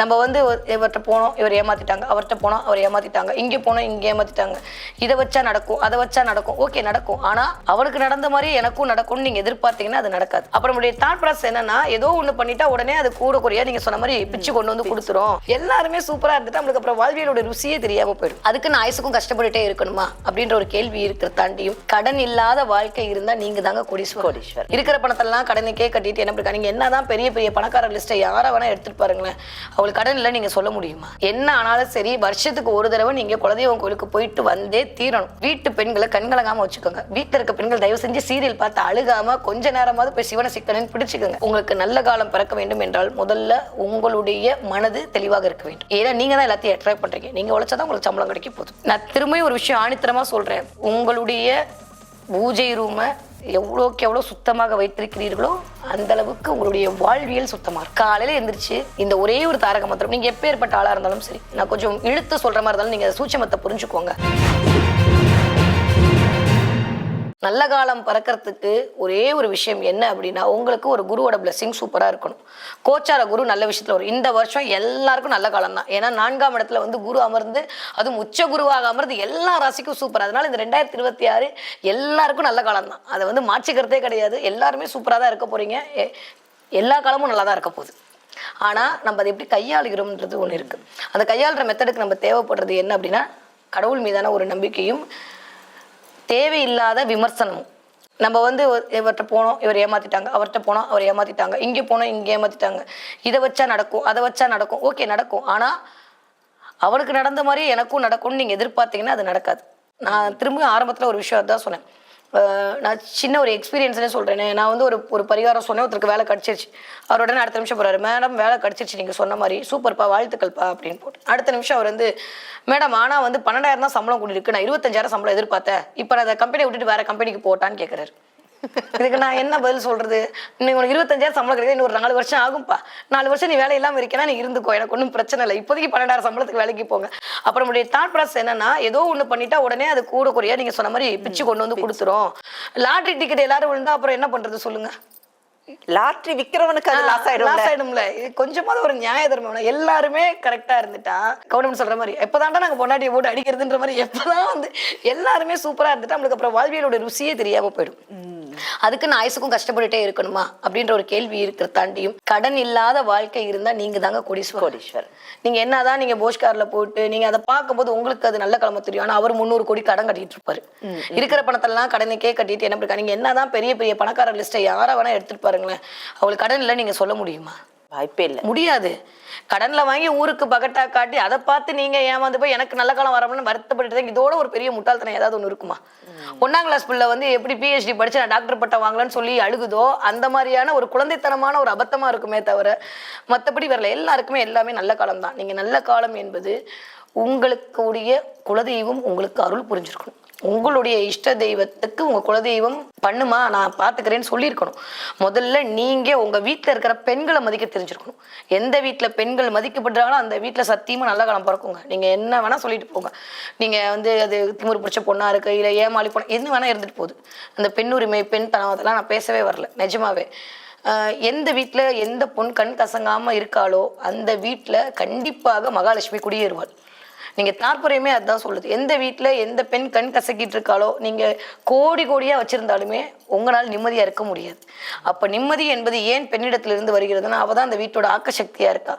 நம்ம வந்து இவர்கிட்ட போனோம், இவர் ஏமாத்திட்டாங்க, அவர்கிட்ட போனோம், அவர் ஏமாத்திட்டாங்க, இங்கே போனோம், இங்கே ஏமாத்திட்டாங்க, இதை வச்சா நடக்கும், அதை வச்சா நடக்கும். ஓகே, நடக்கும். ஆனா அவருக்கு நடந்த மாதிரி எனக்கும் நடக்கும்னு நீங்க எதிர்பார்த்தீங்கன்னா அது நடக்காது. அப்புறம் நம்மளுடைய தாட் ப்ராசஸ் என்னன்னா, ஏதோ ஒண்ணு பண்ணிட்டா உடனே அது கூட குறையா நீங்க சொன்ன மாதிரி பிச்சு கொண்டு வந்து கொடுத்துரும். எல்லாருமே சூப்பரா இருந்துட்டு நம்மளுக்கு அப்புறம் வாழ்வியலோட ருசியே தெரியாம போயிடும். அதுக்கு நான் ஆயுசுக்கும் கஷ்டப்பட்டுட்டே இருக்கணுமா அப்படின்ற ஒரு கேள்வி இருக்கிற தாண்டியும், கடன் இல்லாத வாழ்க்கை இருந்தா நீங்க தாங்க கோடீஸ்வரர். இருக்கிற பணத்தெல்லாம் கடனுக்கே கட்டிட்டு என்ன பண்ணி, நீங்க என்னதான் பெரிய பெரிய பணக்கார லிஸ்ட்டை யாரா வேணா எடுத்துட்டு பாருங்களேன், அவங்களுக்கு கடன் இல்லை நீங்க சொல்ல முடியுமா? என்ன ஆனாலும் சரி, வருஷத்துக்கு ஒரு தடவை நீங்க குலதெய்வம் கோயிலுக்கு போயிட்டு வந்தே தீரணும். வீட்டு பெண்களை கண்கலங்காம வச்சுக்கோங்க. வீட்டுல இருக்க பெண்கள் தயவு செஞ்சு சீரியல் பார்த்து அழுகாம கொஞ்ச நேரமாவது போய் சிவனை சிக்கனன்னு பிடிச்சுக்கோங்க. உங்களுக்கு நல்ல காலம் பிறக்க வேண்டும் என்றால் முதல்ல உங்களுடைய மனது தெளிவாக இருக்க வேண்டும். ஏன்னா நீங்க தான் எல்லாத்தையும் அட்ராக்ட் பண்றீங்க. நீங்க உழைச்சாதான் உங்களுக்கு சம்பளம் கிடைக்க போதும். நான் திரும்பியும் ஒரு விஷயம் ஆணித்தரமா சொல்றேன். உங்களுடைய பூஜை ரூமை எவ்வளோக்கு எவ்வளோ சுத்தமாக வைத்திருக்கிறீர்களோ அந்த அளவுக்கு உங்களுடைய வாழ்வியல் சுத்தமாக இருக்கும். காலையில் எந்திரிச்சு இந்த ஒரே ஒரு தாரக மந்திரம், நீங்கள் எப்பேற்பட்ட ஆளாக இருந்தாலும் சரி, நான் கொஞ்சம் இழுத்து சொல்கிற மாதிரி இருந்தாலும் நீங்கள் சூட்சமத்தை புரிஞ்சுக்கோங்க. நல்ல காலம் பறக்கிறதுக்கு ஒரே ஒரு விஷயம் என்ன அப்படின்னா, உங்களுக்கு ஒரு குருவோட பிளெஸிங் சூப்பராக இருக்கணும். கோச்சார குரு நல்ல விஷயத்தில் வரும். இந்த வருஷம் எல்லாருக்கும் நல்ல காலம் தான். ஏன்னா 4ஆம் இடத்துல வந்து குரு அமர்ந்து, அதுவும் உச்ச குருவாக அமர்ந்து எல்லா ராசிக்கும் சூப்பர். அதனால இந்த 2026 எல்லாருக்கும் நல்ல காலம் தான். அதை வந்து மாற்றிக்கிறதே கிடையாது. எல்லாருமே சூப்பராக தான் இருக்க போறீங்க. எல்லா காலமும் நல்லா தான் இருக்க போகுது. ஆனால் நம்ம அதை எப்படி கையாளுகிறோம்ன்றது ஒன்று இருக்கு. அந்த கையாளுற மெத்தடுக்கு நம்ம தேவைப்படுறது என்ன அப்படின்னா, கடவுள் மீதான ஒரு நம்பிக்கையும் தேவையில்லாத விமர்சனமும். நம்ம வந்து இவர்கிட்ட போனோம், இவர் ஏமாத்திட்டாங்க, அவர்கிட்ட போனோம், அவர் ஏமாத்திட்டாங்க, இங்கே போனோம், இங்கே ஏமாத்திட்டாங்க, இதை வச்சா நடக்கும், அதை வச்சா நடக்கும். ஓகே, நடக்கும். ஆனா அவருக்கு நடந்த மாதிரி எனக்கும் நடக்கும்னு நீங்க எதிர்பார்த்தீங்கன்னா அது நடக்காது. நான் திரும்ப ஆரம்பத்துல ஒரு விஷயம் தான் சொன்னேன். நான் சின்ன ஒரு எக்ஸ்பீரியன்ஸ்னே சொல்கிறேன். நான் வந்து ஒரு பரிகாரம் சொன்னேன். ஒருத்தருக்கு வேலை கிடச்சிருச்சு. அவர் உடனே அடுத்த நிமிஷம் போகிறாரு, மேடம் வேலை கிடச்சிருச்சு நீங்கள் சொன்ன மாதிரி, சூப்பர்ப்பா, வாழ்த்துக்கள்ப்பா அப்படின்னு போட்டு. அடுத்த நிமிஷம் அவர் வந்து, மேடம் ஆனால் வந்து 12,000 தான் சம்பளம் கூடியிருக்கு, நான் 25,000 சம்பளம் எதிர்பார்த்தேன், இப்போ நான் அந்த கம்பெனியை விட்டுட்டு வேறு கம்பெனிக்கு போட்டான்னு கேட்குறாரு. இதுக்கு நான் என்ன பதில் சொல்றது? இன்னைக்கு உனக்கு 25,000 சம்பளம் கிடையாது, இன்னும் ஒரு 4 வருஷம் ஆகும்பா. 4 வருஷம் நீ வேலை இல்லாமல் இருக்கேன்னா நீ இருந்துக்கோ, எனக்கு ஒன்றும் பிரச்சனை இல்லை. இப்போதைக்கு 12,000 சம்பளத்துக்கு வேலைக்கு போங்க. அப்புறம் நம்மளுடைய தாட் ப்ராசஸ் என்னன்னா, ஏதோ ஒன்று பண்ணிட்டா உடனே அது கூட குறையா நீங்க சொன்ன மாதிரி பிச்சு கொண்டு வந்து கொடுத்துரும். லாட்ரி டிக்கெட் எல்லாரும் விழுந்தா அப்புறம் என்ன பண்றது சொல்லுங்க? லாட்ரி விக்கிறவனுக்கு அது லாஸ் ஆயிடும்ல. கொஞ்சமாவது ஒரு நியாய தர்மம். எல்லாருமே கரெக்டா இருந்துட்டா, கவர்மெண்ட் சொல்ற மாதிரி எப்பதான்டா நாங்க பொண்டாட்டியை போட்டு அடிக்கிறதுன்ற மாதிரி எப்பதான் வந்து எல்லாருமே சூப்பரா இருந்துட்டா நம்மளுக்கு அப்புறம் வாழ்வியலோட ருசியே தெரியாம போயிடும். அதுக்கு நான் ஆயுசுக்கும் கஷ்டப்பட்டுட்டே இருக்கணுமா அப்படின்ற ஒரு கேள்வி இருக்கிற தாண்டியும், கடன் இல்லாத வாழ்க்கை இருந்தா நீங்க தாங்க கோடீஸ்வரர். நீங்க என்னதான் நீங்க போஸ்கார்ல போட்டு நீங்க அதை பார்க்கும்போது உங்களுக்கு அது நல்ல கிழமை தெரியும். ஆனா அவர் 300 கோடி கடன் கட்டிட்டு இருப்பாரு. இருக்கிற பணத்தெல்லாம் கடனுக்கே கட்டிட்டு என்ன பண்ணி, நீங்க என்னதான் பெரிய பெரிய பணக்கார லிஸ்ட்டை யாரா வேணா எடுத்துட்டு பாருங்களேன், அவங்களுக்கு கடன் இல்லை நீங்க சொல்ல முடியுமா? வாய்ப்பே இல்லை, முடியாது. கடன்ல வாங்கி ஊருக்கு பகட்டா காட்டி அதை பார்த்து நீங்க ஏமாந்து போய் எனக்கு நல்ல காலம் வரணும்னு வருத்தப்பட்டு, இதோட ஒரு பெரிய முட்டாள்தனம் ஏதாவது ஒன்று இருக்குமா? 1ஆம் கிளாஸ் பிள்ளை வந்து எப்படி PhD படிச்சு நான் டாக்டர் பட்டம் வாங்கலான்னு சொல்லி அழுகுதோ அந்த மாதிரியான ஒரு குழந்தைத்தனமான ஒரு அபத்தமா இருக்குமே தவிர மற்றபடி வரல. எல்லாருக்குமே எல்லாமே நல்ல காலம் தான். நீங்க நல்ல காலம் என்பது உங்களுடைய குலதெய்வம் உங்களுக்கு அருள் புரிஞ்சிருக்கணும். உங்களுடைய இஷ்ட தெய்வத்துக்கு உங்க குலதெய்வம் பண்ணுமா நான் பாத்துக்கிறேன்னு சொல்லியிருக்கணும். முதல்ல நீங்க உங்க வீட்டுல இருக்கிற பெண்களை மதிக்க தெரிஞ்சிருக்கணும். எந்த வீட்டுல பெண்கள் மதிக்கப்படுறாங்களோ அந்த வீட்டுல சத்தியமா நல்ல காலம் பிறக்குங்க. நீங்க என்ன வேணா சொல்லிட்டு போங்க. நீங்க வந்து அது திமிரு பிடிச்ச பொண்ணா இருக்கு, இல்ல ஏமாளி பொண்ணு, என்ன வேணா இருந்துட்டு போகுது. அந்த பெண் உரிமை, பெண் தனம், அதெல்லாம் நான் பேசவே வரல. நிஜமாவே எந்த வீட்டுல எந்த பொண் கண் கசங்காம இருக்காளோ அந்த வீட்டுல கண்டிப்பாக மகாலட்சுமி குடியேறுவாள். நீங்க தாற்பயமே அதுதான் சொல்லுது. எந்த வீட்டுல எந்த பெண் கண் கசக்கிட்டு இருக்காளோ நீங்க கோடி கோடியா வச்சிருந்தாலுமே உங்களால் நிம்மதியா இருக்க முடியாது. அப்ப நிம்மதி என்பது ஏன் பெண்ணிடத்துல இருந்து வருகிறதுன்னா, அவதான் அந்த வீட்டோட ஆக்கசக்தியா இருக்கா.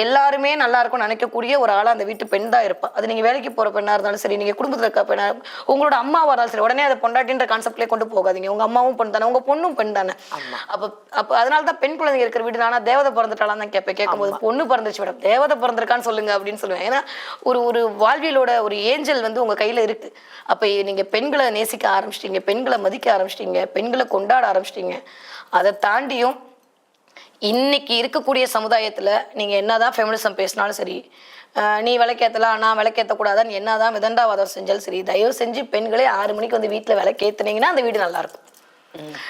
எல்லாருமே நல்லா இருக்கும்னு நினைக்கக்கூடிய ஒரு ஆளா அந்த வீட்டு பெண் தான் இருப்பா. அது நீங்க வேலைக்கு போற பெண்ணா இருந்தாலும் சரி, நீங்க குடும்பத்துல இருக்க பெண்ணா, உங்களோட அம்மாவா இருந்தாலும் சரி, உடனே அதை பொண்டாட்டின்ற கான்செப்ட்லேயே கொண்டு போகாதீங்க. உங்க அம்மாவும் பெண் தானே, உங்க பொண்ணும் பெண் தானே. அப்ப அதனாலதான் பெண் குழந்தைங்க இருக்கிற வீடு தானா தேவதை பிறந்துட்டாலாம் தான் கேட்பேன். கேட்கும்போது பொண்ணு பிறந்துச்சு மேடம், தேவதை பிறந்திருக்கான்னு சொல்லுங்க அப்படின்னு சொல்லுவேன். ஏன்னா ஒரு வாழ்வியலோட ஒரு ஏஞ்சல் வந்து உங்க கையில இருக்கு. அப்ப நீங்க பெண்களை நேசிக்க ஆரம்பிச்சிட்டீங்க, பெண்களை மதிக்க ஆரம்பிச்சிட்டீங்க, பெண்களை கொண்டாட ஆரம்பிச்சிட்டீங்க. அதை தாண்டியும் இன்னைக்கு இருக்கக்கூடிய சமுதாயத்துல நீங்க என்னதான் ஃபெமினிசம் பேசினாலும் சரி, நீ விளக்கேத்தலாம் நான் விளக்கேற்றக்கூடாதான்னு என்னதான் விதண்டாவாதம் செஞ்சாலும் சரி, தயவு செஞ்சு பெண்களே 6 மணிக்கு வந்து வீட்டுல விளக்கேத்துனீங்கன்னா அந்த வீடு நல்லா இருக்கும்.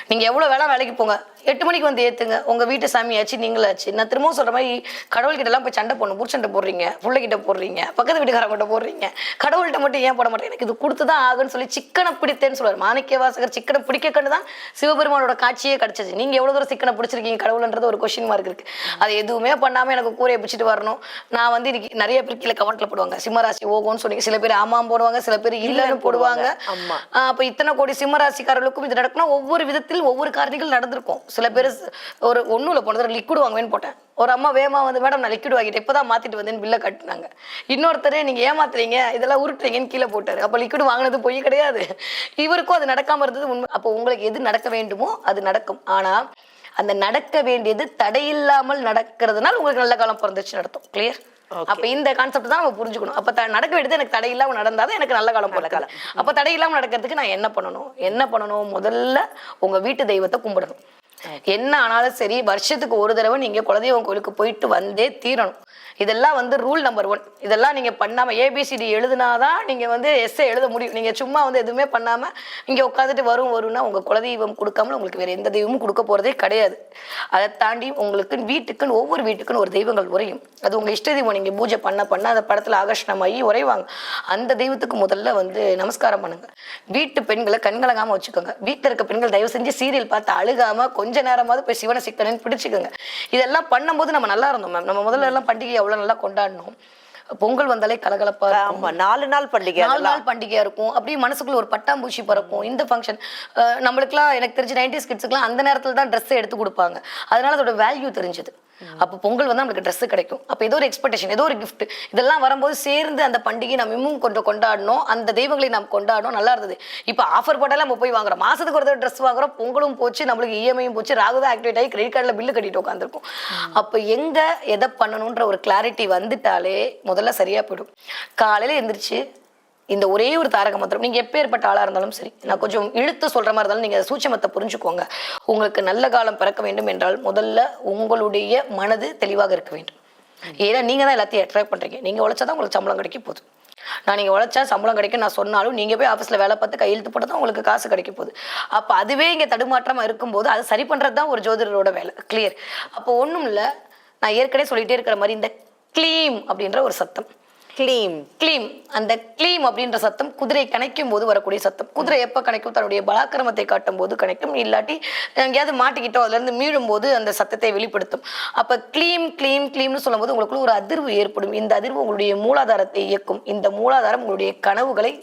நீங்க எவ்வளவு வேலை வேலைக்கு போங்க, 8 மணிக்கு வந்து ஏத்துங்க. உங்க வீட்டு சாமியாச்சு நீங்களாச்சு. நான் திரும்பவும் சொல்ற மாதிரி கடவுள்கிட்ட எல்லாம் போய் சண்டை போடணும். புருஷன்ட்ட போடுறீங்க, புள்ளைகிட்ட போடுறீங்க, பக்கத்து வீட்டுக்காரங்கிட்ட போடுறீங்க, கடவுள்கிட்ட மட்டும் ஏன் போட மாட்டேன், எனக்கு இது கொடுத்துதான் ஆகுன்னு சொல்லி சிக்கனை பிடித்தேன்னு சொல்லுவார் மாணிக்க வாசகர். சிக்கனை பிடிக்க கண்டுதான் சிவபெருமானோட காட்சியே கிடைச்சது. நீங்க எவ்வளவு தூரம் சிக்கனை பிடிச்சிருக்கீங்க கடவுள்ன்றது ஒரு கொஸ்டின் மார்க் இருக்கு. அது எதுவுமே பண்ணாம எனக்கு கூரையை பிடிச்சிட்டு வரணும். நான் வந்து இன்னைக்கு நிறைய பேர் கீழே கமெண்ட்ல போடுவாங்க சிம்மராசி ஓகோன்னு சொன்னீங்க. சில பேர் ஆமாம் போடுவாங்க, சில பேர் இல்லைன்னு போடுவாங்க. அப்ப இத்தனை கோடி சிம்மராசிக்காரர்களுக்கும் இது நடக்கும்னா ஒவ்வொரு விதத்தில் ஒவ்வொரு காரணிகள் நடந்திருக்கும். சில பேர் ஒரு ஒண்ணுல போனது லிக்விட் வாங்குவேன்னு போட்டேன். ஒரு அம்மா வேமா வந்து மேடம் நான் லிக்விட் வாங்கிட்டேன் இப்பதான் மாத்திட்டு வந்தேன்னு பில்ல கட்டினாங்க. இன்னொருத்தரே நீங்க ஏமாத்துறீங்க இதெல்லாம் உருட்டுறீங்கன்னு கீழே போட்டாரு. அப்ப லிக்விட் வாங்கினது பொய் கிடையாது, இவருக்கும் அது நடக்காம இருந்தது உண்மை. அப்போ உங்களுக்கு எது நடக்க வேண்டுமோ அது நடக்கும். ஆனா அந்த நடக்க வேண்டியது தடையில்லாமல் நடக்கிறதுனால உங்களுக்கு நல்ல காலம் பிறந்துச்சு நடத்தும். கிளியர்? அப்ப இந்த கான்செப்ட் தான் நம்ம புரிஞ்சுக்கணும். அப்ப நடக்க வேண்டியது எனக்கு தடை இல்லாம நடந்தாதான் எனக்கு நல்ல காலம் பிறக்கல. அப்ப தடை இல்லாம நடக்கிறதுக்கு நான் என்ன பண்ணணும்? முதல்ல உங்க வீட்டு தெய்வத்தை கும்பிடணும். என்ன ஆனாலும் சரி வருஷத்துக்கு ஒரு தடவை நீங்க குலதெய்வம் கோயிலுக்கு போயிட்டு வந்தே தீரணும். இதெல்லாம் வந்து ரூல் நம்பர் 1. இதெல்லாம் நீங்க பண்ணாம ABCD எழுதுனாதான் நீங்க வந்து எஸ்ஸை எழுத முடியும். நீங்க சும்மா வந்து எதுவுமே பண்ணாம இங்க உட்காந்துட்டு வரும்னா உங்க குலதெய்வம் கொடுக்காம உங்களுக்கு வேற எந்த தெய்வமும் கொடுக்க போறதே கிடையாது. அதை தாண்டி உங்களுக்கு வீட்டுக்குன்னு ஒவ்வொரு வீட்டுக்குன்னு ஒரு தெய்வங்கள் உரையும். அது உங்க இஷ்ட தெய்வம். நீங்க பூஜை பண்ண அந்த படத்துல ஆகர்ஷணமாகி உரைவாங்க. அந்த தெய்வத்துக்கு முதல்ல வந்து நமஸ்காரம் பண்ணுங்க. வீட்டு பெண்களை கண்கலங்காம வச்சுக்கோங்க. வீட்டுல இருக்க பெண்கள் தயவு செஞ்சு சீரியல் பார்த்து அழுகாம கொஞ்ச நேரமாவது போய் சிவனை சிக்கனன்னு பிடிச்சுக்கோங்க. இதெல்லாம் பண்ணும்போது நம்ம நல்லா இருந்தோம் மேம். நம்ம முதல்ல எல்லாம் பண்டிகை அவ்வளவு நல்லா கொண்டாடணும். பொங்கல் வந்தாலே கலகலப்பா 4 நாள் பண்டிகை, 4 நாள் பண்டிகையா இருக்கும். அப்படியே மனசுக்குள்ள ஒரு பட்டாம்பூச்சி பறக்கும். இந்த ஃபங்க்ஷன் நம்மளுக்குலாம் எனக்கு தெரிஞ்சு 90s கிட்ஸுக்குலாம் அந்த நேரத்துல தான் ட்ரெஸ் எடுத்து கொடுப்பாங்க. அதனால அதோட வேல்யூ தெரிஞ்சது. அப்போ பொங்கல் வந்து நம்மளுக்கு ட்ரெஸ் கிடைக்கும். அப்போ ஏதோ ஒரு எக்ஸ்பெக்டேஷன், ஏதோ ஒரு கிஃப்ட், இதெல்லாம் வரும்போது சேர்ந்து அந்த பண்டிகை நம்ம இன்னும் கொஞ்சம் கொண்டாடணும். அந்த தெய்வங்களை நாம் கொண்டாடணும். நல்லா இருந்தது. இப்போ ஆஃபர் போட்டாலும் நம்ம போய் வாங்குறோம். மாசத்துக்கு ஒரு ட்ரெஸ் வாங்குறோம். பொங்கலும் போச்சு, நம்மளுக்கு இஎம்ஐயும் போச்சு, ராகுதான் ஆக்டிவேட் ஆகி கிரெடிட் கார்டில் பில்லு கட்டிட்டு உட்காந்துருக்கும். அப்போ எங்க எதை பண்ணணுன்ற ஒரு கிளாரிட்டி வந்துட்டாலே முதல்ல சரியா போயிடும். காலையில எந்திரிச்சு இந்த ஒரே ஒரு தாரக மந்திரம், நீங்க எப்பேற்பட்ட ஆளா இருந்தாலும் சரி, நான் கொஞ்சம் இழுத்து சொல்ற மாதிரி இருந்தாலும் நீங்க சூட்சமத்தை புரிஞ்சுக்கோங்க. உங்களுக்கு நல்ல காலம் பிறக்க வேண்டும் என்றால் முதல்ல உங்களுடைய மனது தெளிவாக இருக்க வேண்டும். ஏன்னா நீங்க தான் எல்லாத்தையும் அட்ராக்ட் பண்றீங்க. நீங்க உழைச்சாதான் உங்களுக்கு சம்பளம் கிடைக்க போகுது. நீங்க உழைச்சா சம்பளம் கிடைக்கும் நான் சொன்னாலும் நீங்க போய் ஆஃபீஸ்ல வேலை பார்த்து கையெழுத்து போட்டு தான் உங்களுக்கு காசு கிடைக்க போகுது. அப்ப அதுவே இங்க தடுமாற்றமா இருக்கும்போது அது சரி பண்றதுதான் ஒரு ஜோதிடரோட வேலை. கிளியர்? அப்போ ஒண்ணும் இல்ல, நான் ஏற்கனவே சொல்லிட்டே இருக்கிற மாதிரி இந்த கிளீம் அப்படின்ற ஒரு சத்தம், கிளீம் அந்த கிளீம் அப்படின்ற சத்தம் குதிரை கணைக்கும் போது வரக்கூடிய சத்தம். குதிரை எப்ப கணைக்கும்? தன்னுடைய பலாக்கிரமத்தை காட்டும் போது கணைக்கும். இல்லாட்டி எங்கேயாவது மாட்டிக்கிட்டோம் அதுல இருந்து மீளும் போது அந்த சத்தத்தை வெளிப்படுத்தும். அப்ப கிளீம் கிளீம் கிளீம்னு சொல்லும் போது உங்களுக்குள்ள ஒரு அதிர்வு ஏற்படும். இந்த அதிர்வு உங்களுடைய மூலாதாரத்தை இயக்கும். இந்த மூலாதாரம் உங்களுடைய கனவுகளை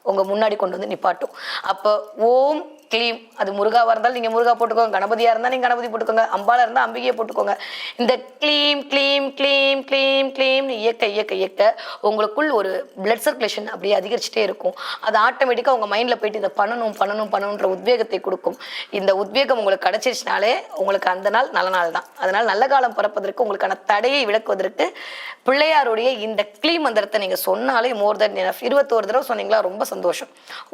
உங்க முன்னாடி கொண்டு வந்து நிப்பாட்டும். அப்ப ஓம் கிளீம், அது முருகாவா இருந்தாலும் நீங்க முருகா போட்டுக்கோங்க, கணபதியா இருந்தா நீங்க கணபதி போட்டுக்கோங்க, அம்பாலா இருந்தா அம்பிகையை போட்டுக்கோங்க. இந்த கிளீம் கிளீம் கிளீம் கிளீம் கிளீம் இயக்க இயக்க இயக்க உங்களுக்குள் ஒரு பிளட் சர்க்குலேஷன் அப்படியே அதிகரிச்சுட்டே இருக்கும். அது ஆட்டோமேட்டிக்கா உங்க மைண்ட்ல போயிட்டு இதை பண்ணணும்ன்ற உத்வேகத்தை கொடுக்கும். இந்த உத்வேகம் உங்களுக்கு கிடைச்சிருச்சுனாலே உங்களுக்கு அந்த நாள் நல்ல நாள் தான். அதனால நல்ல காலம் பிறப்பதற்கு உங்களுக்கான தடையை விளக்குவதற்கு பிள்ளையாருடைய இந்த கிளீம் மந்திரத்தை நீங்க சொன்னாலே மோர் தென் எனஃப். 21 தடவை சொன்னீங்களா? ரொம்ப சந்தோஷம்.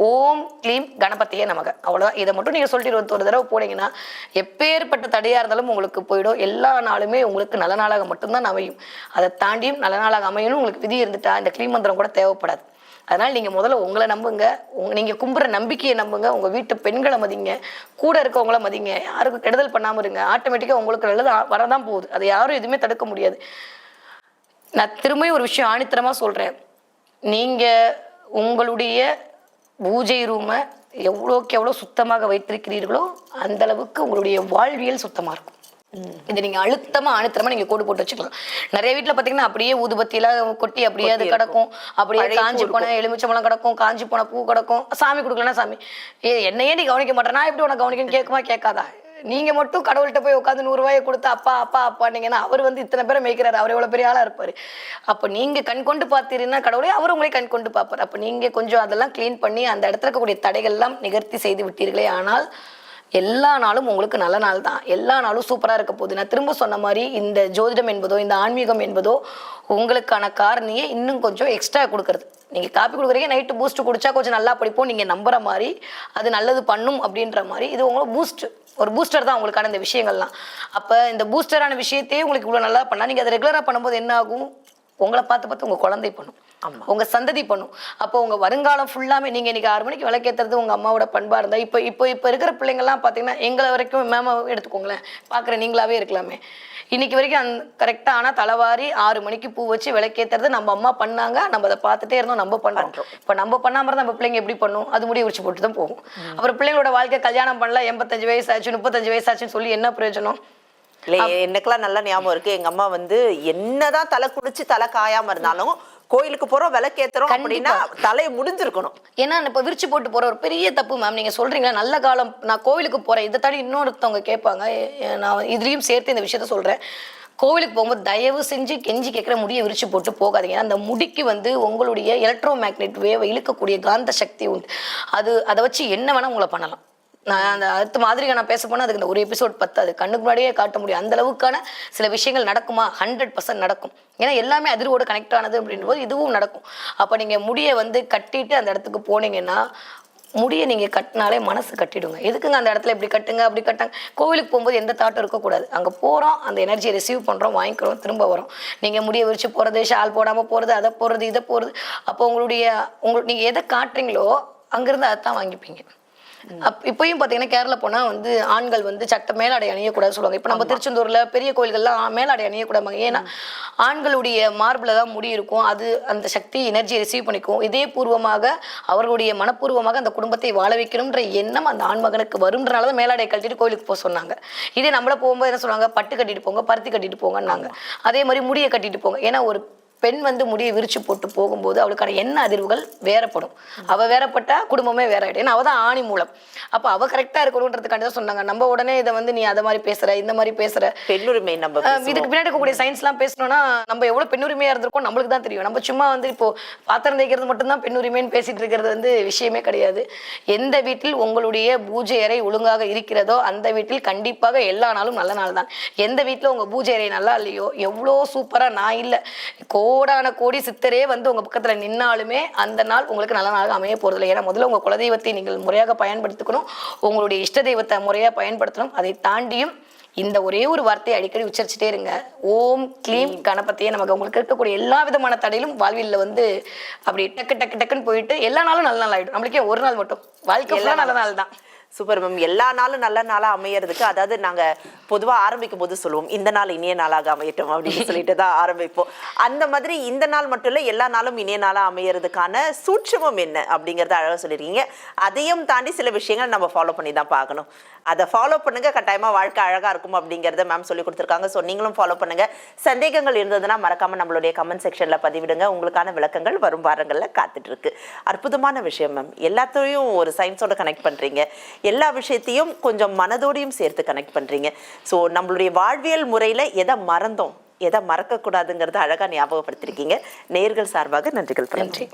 ஓம் கிளீம் கணபதியே நமக. அவ்வளவுதான். இதை மட்டும் நீங்க சொல்லிட்டு 21 தடவை போனீங்கன்னா எப்பேற்பட்ட தடையா இருந்தாலும் உங்களுக்கு போயிடும். எல்லா நாளுமே உங்களுக்கு நல்ல நாளாக மட்டும்தான் அமையும். அதை தாண்டியும் நல்ல நாளாக அமையணும் உங்களுக்கு விதி இருந்துட்டா இந்த கிளீம் மந்திரம் கூட தேவைப்படாது. அதனால நீங்க முதல்ல உங்களை நம்புங்க. நீங்க கும்புற நம்பிக்கையை நம்புங்க. உங்க வீட்டு பெண்களை மதிங்க, கூட இருக்கவங்கள மதிங்க, யாருக்கும் கெடுதல் பண்ணாம இருங்க. ஆட்டோமேட்டிக்கா உங்களுக்கு நல்லது வரதான் போகுது. அதை யாரும் எதுவுமே தடுக்க முடியாது. நான் திரும்பியும் ஒரு விஷயம் ஆணித்தரமா சொல்றேன். நீங்க உங்களுடைய பூஜை ரூமை எவ்வளோக்கு எவ்வளோ சுத்தமாக வைத்திருக்கிறீர்களோ அந்த அளவுக்கு உங்களுடைய வாழ்வியல் சுத்தமா இருக்கும். இது நீங்க ஆணித்தரமா நீங்க கோடு போட்டு வச்சுக்கலாம். நிறைய வீட்டுல பாத்தீங்கன்னா அப்படியே ஊதுபத்தி எல்லாம் கொட்டி அப்படியே அது கிடக்கும். அப்படியே காஞ்சி போன எலுமிச்சம்பழம் கிடக்கும், காஞ்சி போன பூ கிடக்கும். சாமி கொடுக்கலன்னா சாமி என்னையே நீ கவனிக்க மாட்டேன், நான் எப்படி உனக்கு கவனிக்கணும்னு கேட்குமா? கேட்காதா? நீங்க மட்டும் கடவுள்கிட்ட போய் உட்காந்து 100 ரூபாயை கொடுத்து அப்பா அப்பா அப்பான்னீங்கன்னா அவர் வந்து இத்தனை பேரை மேய்க்கிறாரு. அவர் எவ்வளவு பெரிய ஆளா இருப்பாரு. அப்ப நீங்க கண் கொண்டு பார்த்தீங்கன்னா கடவுளே அவர் உங்களே கண் கொண்டு பார்ப்பார். அப்ப நீங்க கொஞ்சம் அதெல்லாம் கிளீன் பண்ணி அந்த இடத்துல இருக்கக்கூடிய தடைகள் எல்லாம் நிகழ்த்தி செய்து விட்டீர்களே ஆனால் எல்லா நாளும் உங்களுக்கு நல்ல நாள் தான். எல்லா நாளும் சூப்பரா இருக்க போகுது. நான் திரும்ப சொன்ன மாதிரி இந்த ஜோதிடம் என்பதோ இந்த ஆன்மீகம் என்பதோ உங்களுக்கான காரணியை இன்னும் கொஞ்சம் எக்ஸ்ட்ரா கொடுக்கறது. நீங்க காப்பி கொடுக்குறீங்க, நைட்டு பூஸ்ட் குடிச்சா கொஞ்சம் நல்லா படிப்போம் நீங்க நம்புற மாதிரி, அது நல்லது பண்ணும் அப்படின்ற மாதிரி இது உங்களுக்கு ஒரு பூஸ்டர் தான் உங்களுக்கான இந்த விஷயங்கள்லாம். அப்ப இந்த பூஸ்டரான விஷயத்தையே உங்களுக்கு இவ்வளவு நல்லா பண்ணா நீங்க அதை ரெகுலரா பண்ணும்போது என்ன ஆகும்? உங்களை பார்த்து உங்க குழந்தை பண்ணும், உங்க சந்ததி பண்ணும். அப்போ உங்க வருங்காலம் ஃபுல்லாமே நீங்க இன்னைக்கு 6 மணிக்கு விளக்கேத்துறது உங்க அம்மாவோட பண்பா இருந்தா, இப்போ இருக்கிற பிள்ளைங்க எல்லாம் பாத்தீங்கன்னா எங்களை வரைக்கும் மேம எடுத்துக்கோங்களேன், பாக்குற நீங்களாவே இருக்கலாமே, இன்னைக்கு வரைக்கும் கரெக்டா ஆனா தலைவாரி 6 மணிக்கு பூ வச்சு விளக்கேத்துறது நம்ம அம்மா பண்ணாங்க, நம்ம அதை பார்த்துட்டே இருந்தோம், நம்ம பண்றோம். இப்ப நம்ம பண்ணாம இருந்தா நம்ம பிள்ளைங்க எப்படி பண்ணும்? அது முடிய உரிச்சு போட்டு தான் போகும். அப்புறம் பிள்ளைங்களோட வாழ்க்கை கல்யாணம் பண்ணல, 85 வயசு ஆச்சு 35 வயசு ஆச்சுன்னு சொல்லி என்ன பிரயோஜனம்? இல்ல எனக்கெல்லாம் நல்லா ஞாபகம் இருக்கு, எங்க அம்மா வந்து என்னதான் தலை குடிச்சு தலை காயாம இருந்தாலும் கோயிலுக்கு போறோம் விளக்கேத்துறோம் அப்படின்னா தலையை முடிஞ்சிருக்கணும். ஏன்னா இப்ப விரிச்சு போட்டு போற ஒரு பெரிய தப்பு மேம். நீங்க சொல்றீங்களா நல்ல காலம், நான் கோவிலுக்கு போறேன், இதை தாண்டி இன்னொருத்தவங்க கேட்பாங்க, நான் இதுலயும் சேர்த்து இந்த விஷயத்த சொல்றேன். கோவிலுக்கு போகும்போது தயவு செஞ்சு கெஞ்சி கேட்குற முடியை விரிச்சு போட்டு போகாதீங்க. அந்த முடிக்கு வந்து உங்களுடைய எலக்ட்ரோ மேக்னெட் வேவை இழுக்கக்கூடிய காந்த சக்தி உண்டு. அதை வச்சு என்ன வேணா உங்களை பண்ணலாம். நான் அந்த அடுத்த மாதிரி நான் பேச போனால் அதுக்கு இந்த ஒரு எபிசோட் 10 அது கண்ணுக்கு முன்னாடியே காட்ட முடியும். அந்த அளவுக்கான சில விஷயங்கள் நடக்குமா? 100% நடக்கும். ஏன்னா எல்லாமே அதிர்வோடு கனெக்ட் ஆனது அப்படின்ற போது இதுவும் நடக்கும். அப்போ நீங்கள் முடியை வந்து கட்டிட்டு அந்த இடத்துக்கு போனீங்கன்னா, முடியை நீங்கள் கட்டினாலே மனசு கட்டிடுங்க. எதுக்குங்க அந்த இடத்துல இப்படி கட்டுங்க அப்படி கட்டாங்க? கோவிலுக்கு போகும்போது எந்த தாட்டும் இருக்கக்கூடாது. அங்கே போகிறோம், அந்த எனர்ஜியை ரிசீவ் பண்ணுறோம், வாங்கிக்கிறோம், திரும்ப வரோம். நீங்கள் முடியை விரிச்சு போகிறது, ஷால் போடாமல் போகிறது, அதை போகிறது, இதை போகிறது, அப்போ நீங்கள் எதை காட்டுறீங்களோ அங்கேருந்து அதைத்தான் வாங்கிப்பீங்க. இப்பயும் பாத்தீங்கன்னா கேரளா போனா வந்து ஆண்கள் வந்து சட்டை மேலாடை அணியக்கூடாது சொல்லுவாங்க. இப்ப நம்ம திருச்செந்தூர்ல பெரிய கோயில்கள்லாம் மேலாடை அணியக்கூடாது. ஏன்னா ஆண்களுடைய மார்பில் தான் முடி இருக்கும், அது அந்த சக்தி எனர்ஜியை ரிசீவ் பண்ணிக்கும். இதே பூர்வமாக அவர்களுடைய மனப்பூர்வமாக அந்த குடும்பத்தை வாழ வைக்கணும்ன்ற எண்ணம் அந்த ஆண்மகனுக்கு வரும்ன்றனால தான் மேலாடை கட்டிட்டு கோயிலுக்கு போக சொன்னாங்க. இதே நம்மள போகும்போது என்ன சொன்னாங்க? பட்டு கட்டிட்டு போங்க, பருத்தி கட்டிட்டு போங்கன்னாங்க. அதே மாதிரி முடியை கட்டிட்டு போங்க. ஏன்னா ஒரு பெண் வந்து முடியை விரிச்சு போட்டு போகும்போது அவளுக்கான எண்ண அதிர்வுகள் வேறப்படும். அவ வேறப்பட்டா குடும்பமே வேற ஆயிடும். ஏன்னா அவ தான் ஆணி மூலம். அப்ப அவ கரெக்டா இருக்கணும்ன்றதுக்காண்டி தான் சொன்னாங்க. நம்ம உடனே இதை வந்து நீ அதை மாதிரி பேசுற, இந்த மாதிரி பேசுற, பெண்ணுரிமை நம்ம இதுக்கு பின்னாடி இருக்கக்கூடிய சயின்ஸ் எல்லாம் பேசணும்னா நம்ம எவ்வளவு பெண்ணுரிமையா இருந்திருக்கோம் நம்மளுக்கு தான் தெரியும். நம்ம சும்மா வந்து இப்போ பாத்திரம் தேய்க்கிறது மட்டும்தான் பெண்ணுரிமைன்னு பேசிட்டு இருக்கிறது வந்து விஷயமே கிடையாது. எந்த வீட்டில் உங்களுடைய பூஜை அறை ஒழுங்காக இருக்கிறதோ அந்த வீட்டில் கண்டிப்பாக எல்லா நாளும் நல்ல நாள் தான். எந்த வீட்டுல உங்க பூஜை அறை நல்லா இல்லையோ, எவ்வளோ சூப்பரா நான் இல்லை கோடான கோடி சித்தரே வந்து உங்க பக்கத்துல நின்னாலுமே அந்த நாள் உங்களுக்கு நல்ல நாளாக அமைய போறதில்லை. ஏன்னா முதல்ல உங்க குலதெய்வத்தை நீங்கள் முறையாக பயன்படுத்திக்கணும், உங்களுடைய இஷ்ட தெய்வத்தை முறையா பயன்படுத்தணும். அதை தாண்டியும் இந்த ஒரே ஒரு வார்த்தையை அடிக்கடி உச்சரிச்சுட்டே இருங்க. ஓம் க்ளீம் கணபதியே நமக்கு. உங்களுக்கு இருக்கக்கூடிய எல்லா விதமான தடையிலும் வாழ்வியல்ல வந்து அப்படி டக்கு டக்கு டக்குன்னு போயிட்டு எல்லா நாளும் நல்ல நாள் ஆயிடும். நம்மளுக்கே ஒரு நாள் மட்டும் வாழ்க்கை எல்லாம் நல்ல நாள் தான். Super ma'am. எல்லா நாளும் நல்ல நாளா அமையறதுக்கு, அதாவது நாங்க பொதுவா ஆரம்பிக்கும் போது சொல்லுவோம் இந்த நாள் இனிய நாளாக அமையட்டும் அப்படின்னு சொல்லிட்டு தான் ஆரம்பிப்போம். அந்த மாதிரி இந்த நாள் மட்டும் இல்ல எல்லா நாளும் இனிய நாளா அமையறதுக்கான சூட்சமம் என்ன அப்படிங்கறத அழகா சொல்லிருக்கீங்க. அதையும் தாண்டி சில விஷயங்கள் நம்ம ஃபாலோ பண்ணி தான் பார்க்கணும். அதை ஃபாலோ பண்ணுங்க, கட்டாயமா வாழ்க்கை அழகா இருக்கும் அப்படிங்கறத மேம் சொல்லி கொடுத்துருக்காங்க. ஸோ நீங்களும் ஃபாலோ பண்ணுங்க. சந்தேகங்கள் இருந்ததுன்னா மறக்காம நம்மளுடைய கமெண்ட் செக்ஷன்ல பதிவிடுங்க. உங்களுக்கான விளக்கங்கள் வரும் வாரங்கள்ல காத்துட்டு இருக்கு. அற்புதமான விஷயம் மேம். எல்லாத்தையும் ஒரு சயின்ஸோட கனெக்ட் பண்றீங்க, எல்லா விஷயத்தையும் கொஞ்சம் மனதோடையும் சேர்த்து கனெக்ட் பண்றீங்க. ஸோ நம்மளுடைய வாழ்வியல் முறையில எதை மறந்தோம், எதை மறக்க கூடாதுங்கிறத அழகா ஞாபகப்படுத்திருக்கீங்க. நேயர்கள் சார்பாக நன்றிகள். நன்றி.